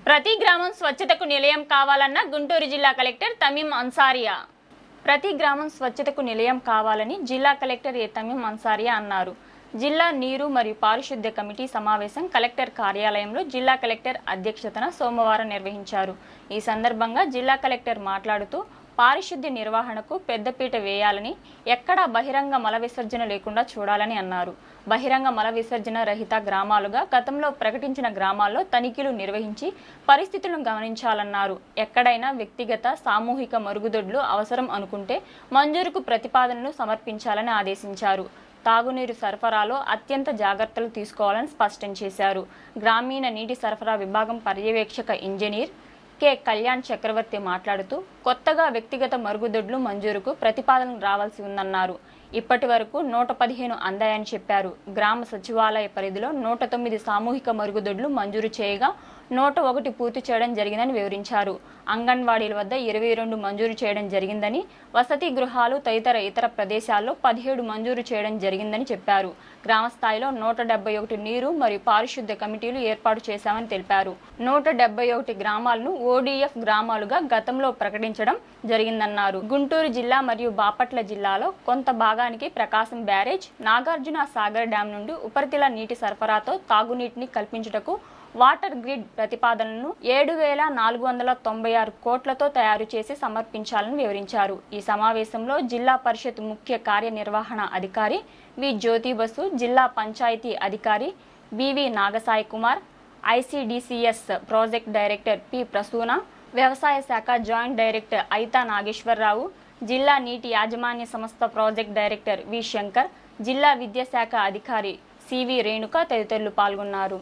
ప్రతి గ్రామం స్వచ్ఛతకు నిలయం కావాలన్న గుంటూరు జిల్లా కలెక్టర్ తమీం అన్సారియా. ప్రతి గ్రామం స్వచ్ఛతకు నిలయం కావాలని జిల్లా కలెక్టర్ తమీం అన్సారియా అన్నారు. జిల్లా నీరు మరియు పారిశుద్ధ్య కమిటీ సమావేశం కలెక్టర్ కార్యాలయంలో జిల్లా కలెక్టర్ అధ్యక్షతన సోమవారం నిర్వహించారు. ఈ సందర్భంగా జిల్లా కలెక్టర్ మాట్లాడుతూ పారిశుద్ధ్య నిర్వహణకు పెద్దపీట వేయాలని, ఎక్కడా బహిరంగ మల విసర్జన లేకుండా చూడాలని అన్నారు. బహిరంగ మల విసర్జన రహిత గ్రామాలుగా గతంలో ప్రకటించిన గ్రామాల్లో తనిఖీలు నిర్వహించి పరిస్థితులను గమనించాలన్నారు. ఎక్కడైనా వ్యక్తిగత సామూహిక మరుగుదొడ్లు అవసరం అనుకుంటే మంజూరుకు ప్రతిపాదనలు సమర్పించాలని ఆదేశించారు. తాగునీరు సరఫరాలో అత్యంత జాగ్రత్తలు తీసుకోవాలని స్పష్టం చేశారు. గ్రామీణ నీటి సరఫరా విభాగం పర్యవేక్షక ఇంజనీర్ కె కళ్యాణ్ చక్రవర్తి మాట్లాడుతూ కొత్తగా వ్యక్తిగత మరుగుదొడ్లు మంజూరుకు ప్రతిపాదనలు రావాల్సి ఉందన్నారు. ఇప్పటి వరకు 115 అందాయని చెప్పారు. గ్రామ సచివాలయ పరిధిలో 109 సామూహిక మరుగుదొడ్లు మంజూరు చేయగా 101 పూర్తి చేయడం జరిగిందని వివరించారు. అంగన్వాడీల వద్ద 22 మంజూరు చేయడం జరిగిందని, వసతి గృహాలు తదితర ఇతర ప్రదేశాల్లో 17 మంజూరు చేయడం జరిగిందని చెప్పారు. గ్రామ స్థాయిలో 171 నీరు మరియు పారిశుద్ధ్య కమిటీలు ఏర్పాటు చేశామని తెలిపారు. 171 గ్రామాలను ODF గ్రామాలుగా గతంలో ప్రకటించడం జరిగిందన్నారు. గుంటూరు జిల్లా మరియు బాపట్ల జిల్లాలో కొంత భాగానికి ప్రకాశం బ్యారేజ్, నాగార్జున సాగర్ డ్యాం నుండి ఉపరితల నీటి సరఫరాతో తాగునీటిని కల్పించుటకు వాటర్ గ్రిడ్ ప్రతిపాదనలను 7,496 కోట్లతో తయారు చేసి సమర్పించాలని వివరించారు. ఈ సమావేశంలో జిల్లా పరిషత్ ముఖ్య కార్యనిర్వహణ అధికారి వి జ్యోతి బసు, జిల్లా పంచాయతీ అధికారి BV Nagasai Kumar, ICDCS project director P Prasuna, వ్యవసాయ శాఖ జాయింట్ డైరెక్టర్ ఐతా నాగేశ్వరరావు, జిల్లా నీటి యాజమాన్య సంస్థ ప్రాజెక్ట్ డైరెక్టర్ వి శంకర్, జిల్లా విద్యాశాఖ అధికారి సివి రేణుక తదితరులు పాల్గొన్నారు.